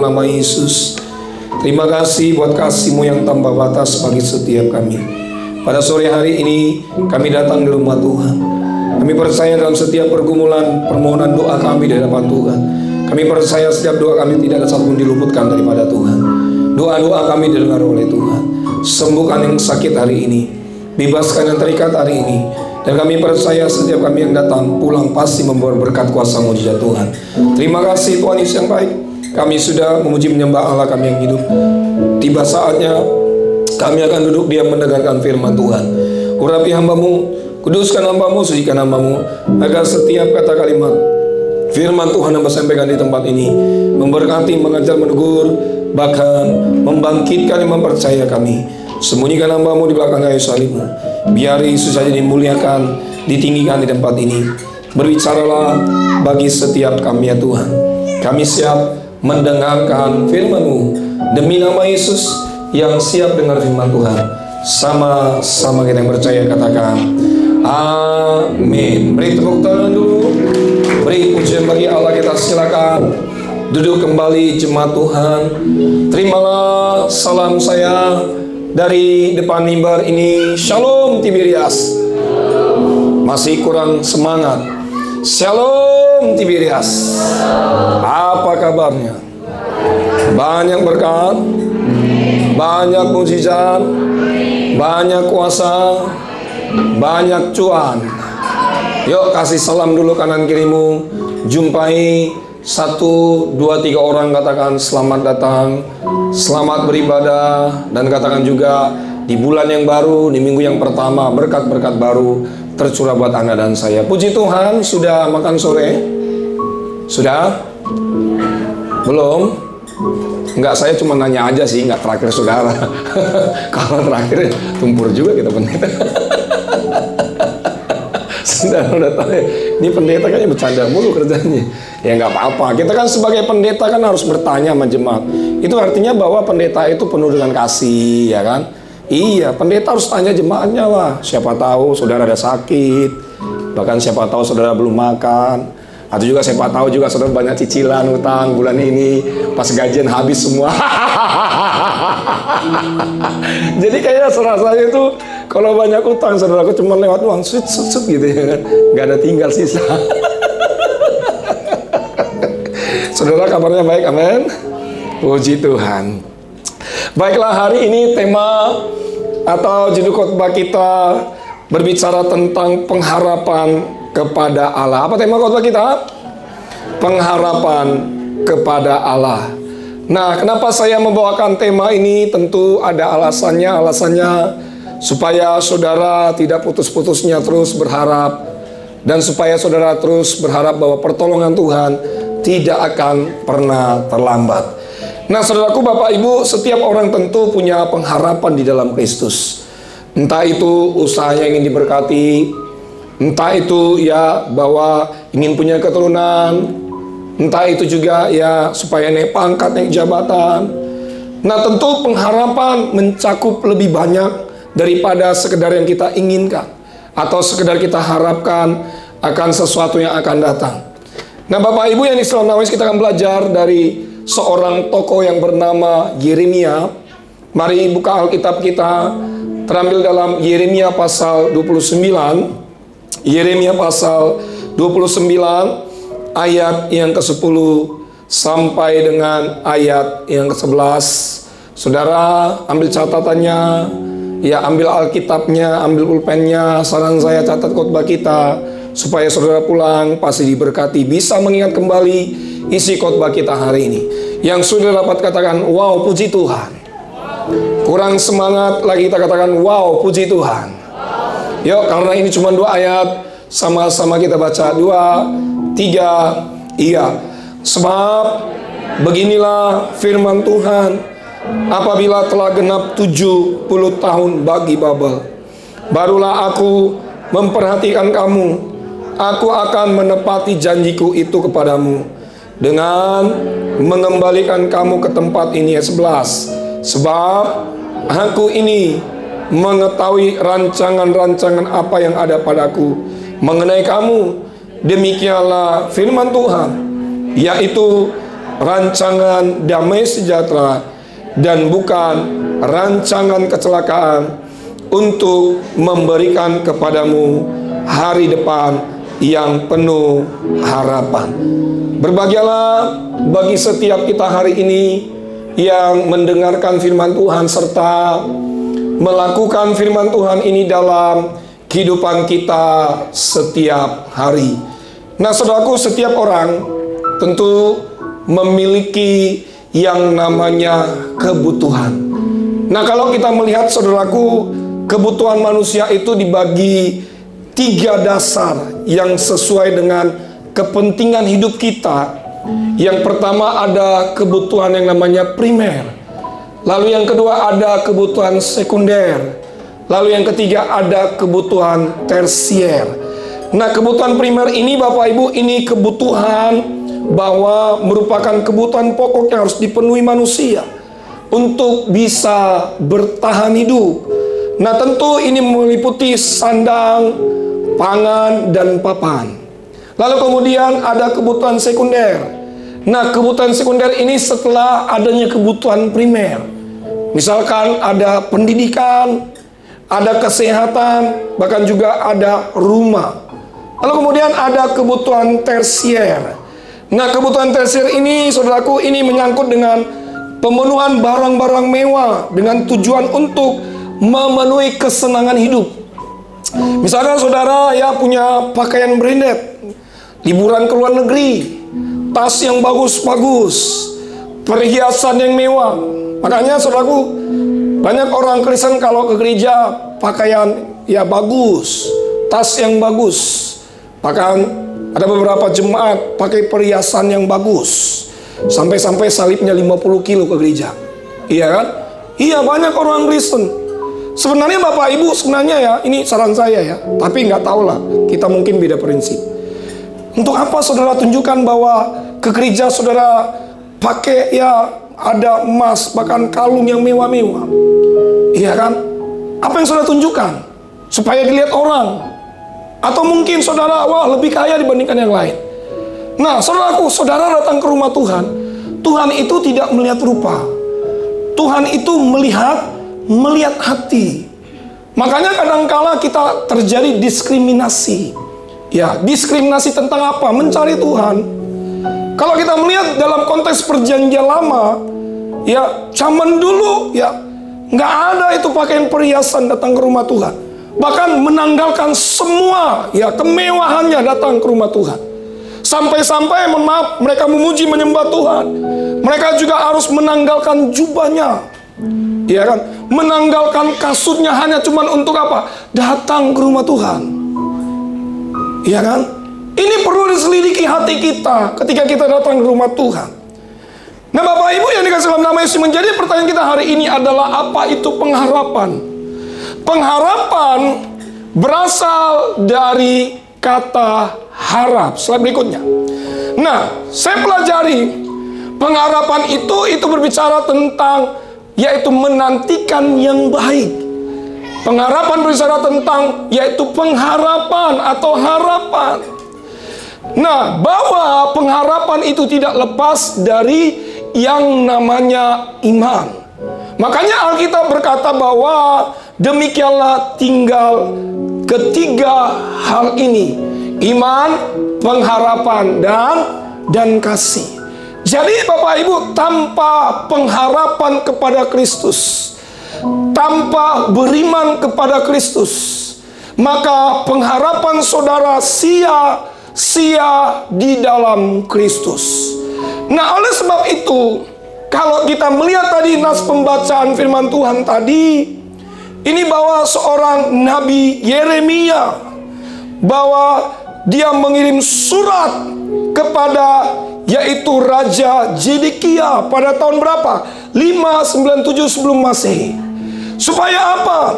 nama Yesus. Terima kasih buat kasih-Mu yang tanpa batas bagi setiap kami. Pada sore hari ini kami datang di rumah Tuhan. Kami percaya dalam setiap pergumulan permohonan doa kami di hadapan Tuhan. Kami percaya setiap doa kami tidak ada satupun diluputkan daripada Tuhan. Doa-doa kami didengar oleh Tuhan. Sembuhkan yang sakit hari ini, bebaskan yang terikat hari ini. Dan kami percaya setiap kami yang datang pulang pasti membawa berkat kuasa mujizat Tuhan. Terima kasih Tuhan Yesus yang baik. Kami sudah memuji menyembah Allah kami yang hidup. Tiba saatnya kami akan duduk diam mendengarkan firman Tuhan. Urapi hamba-Mu, kuduskan hamba-Mu, sucikan hamba-Mu, agar setiap kata kalimat firman Tuhan yang sampaikan di tempat ini memberkati, mengajar, menegur, bahkan membangkitkan yang mempercaya kami. Sembunyikan hamba-Mu di belakang kayu salib-Mu. Biar Yesus saja dimuliakan, ditinggikan di tempat ini. Berbicaralah bagi setiap kami ya Tuhan. Kami siap mendengarkan firman-Mu. Demi nama Yesus yang siap dengar firman Tuhan. Sama-sama kita yang percaya katakan amin. Beri tepuk tangan dulu. Beri pujian bagi Allah, kita silakan duduk kembali jemaat Tuhan. Terimalah salam saya dari depan mimbar ini. Shalom Tiberias. Masih kurang semangat. Shalom Tiberias. Apa kabarnya? Banyak berkat, banyak mujizat, banyak kuasa, banyak cuan. Yuk kasih salam dulu kanan kirimu. Jumpai 1, 2, 3 orang, katakan selamat datang, selamat beribadah, dan katakan juga di bulan yang baru, di minggu yang pertama, berkat-berkat baru tercurah buat Anda dan saya. Puji Tuhan, sudah makan sore? Sudah? Belum? Enggak, saya cuma nanya aja sih, enggak terakhir saudara. Kalau terakhir tumpur juga kita pendeta. Saudara udah tahu ya, ini pendeta kayaknya bercanda mulu kerjanya. Ya nggak apa-apa, kita kan sebagai pendeta kan harus bertanya sama jemaat. Itu artinya bahwa pendeta itu penuh dengan kasih, ya kan? Iya, pendeta harus tanya jemaatnya lah. Siapa tahu saudara ada sakit, bahkan siapa tahu saudara belum makan, atau juga siapa tahu juga saudara banyak cicilan utang bulan ini, pas gajian habis semua. Jadi kayaknya rasanya itu kalau banyak utang saudaraku cuma lewat uang sut gitu ya kan, nggak ada tinggal sisa. Saudara kabarnya baik, amin. Puji Tuhan. Baiklah, hari ini tema atau judul khotbah kita berbicara tentang pengharapan kepada Allah. Apa tema khotbah kita? Pengharapan kepada Allah. Nah, kenapa saya membawakan tema ini? Tentu ada alasannya. Alasannya supaya saudara tidak putus-putusnya terus berharap, dan supaya saudara terus berharap bahwa pertolongan Tuhan tidak akan pernah terlambat. Nah, saudaraku, Bapak Ibu, setiap orang tentu punya pengharapan di dalam Kristus. Entah itu usahanya ingin diberkati, entah itu ya bahwa ingin punya keturunan, entah itu juga ya supaya naik pangkat, naik jabatan. Nah, tentu pengharapan mencakup lebih banyak daripada sekedar yang kita inginkan atau sekedar kita harapkan akan sesuatu yang akan datang. Nah, Bapak Ibu yang diselamatkan, kita akan belajar dari seorang tokoh yang bernama Yeremia. Mari buka Alkitab kita, terambil dalam Yeremia pasal 29. Yeremia pasal 29 ayat yang ke-10 sampai dengan ayat yang ke-11. Saudara ambil catatannya, ya ambil Alkitabnya, ambil pulpennya. Saran saya catat khotbah kita supaya saudara pulang pasti diberkati, bisa mengingat kembali isi khotbah kita hari ini. Yang sudah dapat katakan, wow puji Tuhan. Kurang semangat lagi kita katakan, wow puji Tuhan. Yuk, karena ini cuma 2 ayat, sama-sama kita baca 2, 3, iya. Sebab beginilah firman Tuhan, apabila telah genap 70 tahun bagi Babel, barulah aku memperhatikan kamu. Aku akan menepati janjiku itu kepadamu dengan mengembalikan kamu ke tempat ini. Ayat 11. Sebab aku ini mengetahui rancangan-rancangan apa yang ada padaku mengenai kamu. Demikianlah firman Tuhan, yaitu rancangan damai sejahtera dan bukan rancangan kecelakaan, untuk memberikan kepadamu hari depan yang penuh harapan. Berbahagialah bagi setiap kita hari ini yang mendengarkan firman Tuhan serta melakukan firman Tuhan ini dalam kehidupan kita setiap hari. Nah, saudaraku, setiap orang tentu memiliki yang namanya kebutuhan. Nah, kalau kita melihat, saudaraku, kebutuhan manusia itu dibagi 3 dasar yang sesuai dengan kepentingan hidup kita. Yang pertama ada kebutuhan yang namanya primer. Lalu yang kedua ada kebutuhan sekunder. Lalu yang ketiga ada kebutuhan tersier. Nah, kebutuhan primer ini Bapak Ibu, ini kebutuhan bahwa merupakan kebutuhan pokok yang harus dipenuhi manusia untuk bisa bertahan hidup. Nah, tentu ini meliputi sandang, pangan, dan papan. Lalu kemudian ada kebutuhan sekunder. Nah, kebutuhan sekunder ini setelah adanya kebutuhan primer. Misalkan ada pendidikan, ada kesehatan, bahkan juga ada rumah. Lalu kemudian ada kebutuhan tersier. Nah, kebutuhan tersier ini, saudaraku, ini menyangkut dengan pemenuhan barang-barang mewah dengan tujuan untuk memenuhi kesenangan hidup. Misalkan saudara ya punya pakaian branded, liburan ke luar negeri, tas yang bagus-bagus, perhiasan yang mewah. Makanya saudaraku, banyak orang Kristen kalau ke gereja pakaian ya bagus, tas yang bagus. Bahkan ada beberapa jemaat pakai perhiasan yang bagus, sampai-sampai salibnya 50 kilo ke gereja. Iya kan? Iya, banyak orang Kristen. Sebenarnya Bapak Ibu, sebenarnya ya, ini saran saya ya, tapi nggak tahu lah, kita mungkin beda prinsip. Untuk apa saudara tunjukkan bahwa ke gereja saudara pakai ya ada emas, bahkan kalung yang mewah-mewah? Iya kan? Apa yang saudara tunjukkan? Supaya dilihat orang. Atau mungkin saudara, wah lebih kaya dibandingkan yang lain. Nah, saudaraku, saudara datang ke rumah Tuhan, Tuhan itu tidak melihat rupa. Tuhan itu melihat hati. Makanya kadangkala kita terjadi diskriminasi. Ya, diskriminasi tentang apa? Mencari Tuhan. Kalau kita melihat dalam konteks perjanjian lama, ya zaman dulu ya nggak ada itu pakaian perhiasan datang ke rumah Tuhan. Bahkan menanggalkan semua ya kemewahannya datang ke rumah Tuhan. Sampai-sampai mohon maaf, mereka memuji menyembah Tuhan. Mereka juga harus menanggalkan jubahnya. Ya kan? Menanggalkan kasutnya hanya cuman untuk apa? Datang ke rumah Tuhan. Ya kan? Ini perlu diselidiki hati kita ketika kita datang ke rumah Tuhan. Nah, Bapak Ibu yang dikasih dalam nama Yesus, menjadi pertanyaan kita hari ini adalah apa itu pengharapan? Pengharapan berasal dari kata harap. Slide berikutnya. Nah, saya pelajari pengharapan itu berbicara tentang yaitu menantikan yang baik. Pengharapan berbicara tentang yaitu pengharapan atau harapan. Nah, bahwa pengharapan itu tidak lepas dari yang namanya iman. Makanya Alkitab berkata bahwa demikianlah tinggal ketiga hal ini: iman, pengharapan, dan kasih. Jadi Bapak Ibu, tanpa pengharapan kepada Kristus, tanpa beriman kepada Kristus, maka pengharapan saudara sia-sia di dalam Kristus. Nah, oleh sebab itu, kalau kita melihat tadi nas pembacaan firman Tuhan tadi, ini bahwa seorang Nabi Yeremia, bahwa dia mengirim surat kepada yaitu Raja Zedekia pada tahun berapa? 597 sebelum Masehi. Supaya apa?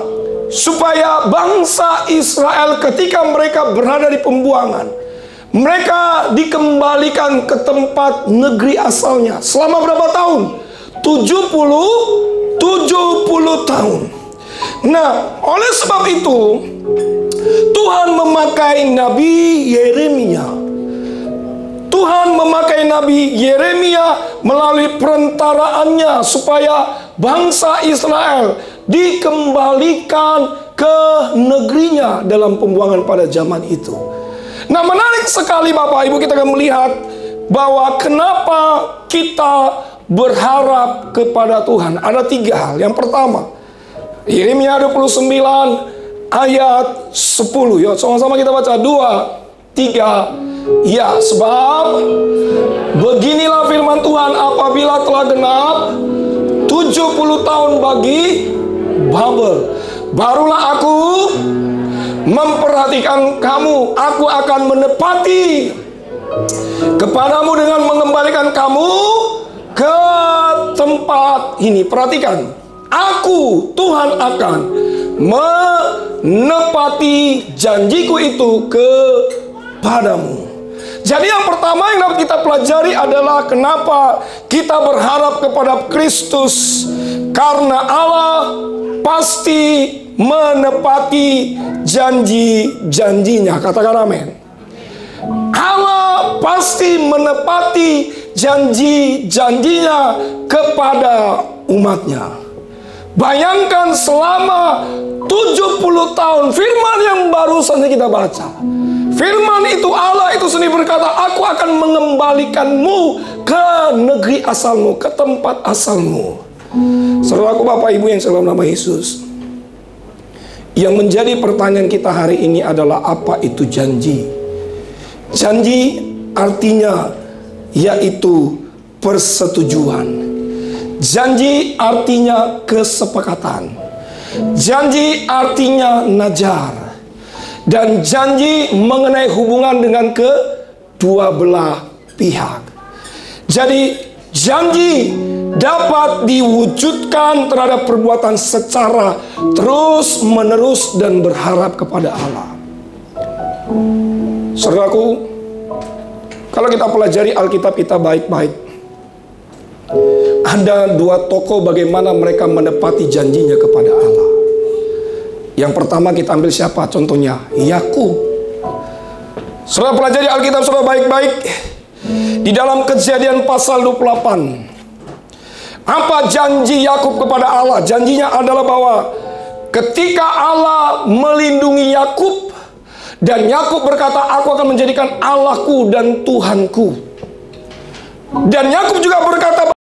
Supaya bangsa Israel ketika mereka berada di pembuangan, mereka dikembalikan ke tempat negeri asalnya. Selama berapa tahun? 70 tahun. Nah, oleh sebab itu Tuhan memakai Nabi Yeremia. Tuhan memakai Nabi Yeremia melalui perantaraannya supaya bangsa Israel dikembalikan ke negerinya dalam pembuangan pada zaman itu. Nah, menarik sekali Bapak Ibu, kita akan melihat bahwa kenapa kita berharap kepada Tuhan. Ada 3 hal. Yang pertama, Yeremia 29 ayat 10. Ya, sama-sama kita baca. 2, 3. Ya, sebab beginilah firman Tuhan, apabila telah genap 70 tahun bagi Babel, barulah aku memperhatikan kamu. Aku akan menepati kepadamu dengan mengembalikan kamu ke tempat ini. Perhatikan, aku Tuhan akan menepati janjiku itu kepadamu. Jadi yang pertama yang dapat kita pelajari adalah kenapa kita berharap kepada Kristus. Karena Allah pasti menepati janji-janjinya. Katakan amin. Allah pasti menepati janji-janjinya kepada umatnya. Bayangkan selama 70 tahun firman yang baru saja kita baca. Firman itu Allah itu sendiri berkata, aku akan mengembalikanmu ke negeri asalmu, ke tempat asalmu. Saudaraku, Bapak Ibu yang dalam nama Yesus, yang menjadi pertanyaan kita hari ini adalah apa itu janji? Janji artinya yaitu persetujuan. Janji artinya kesepakatan. Janji artinya najar. Dan janji mengenai hubungan dengan kedua belah pihak. Jadi janji dapat diwujudkan terhadap perbuatan secara terus menerus dan berharap kepada Allah. Saudaraku, kalau kita pelajari Alkitab kita baik-baik, ada 2 tokoh bagaimana mereka menepati janjinya kepada Allah. Yang pertama kita ambil siapa? Contohnya Yakub. Saudara pelajari Alkitab saudara baik-baik. Di dalam Kejadian pasal 28. Apa janji Yakub kepada Allah? Janjinya adalah bahwa ketika Allah melindungi Yakub, dan Yakub berkata, aku akan menjadikan Allahku dan Tuhanku. Dan Yakub juga berkata,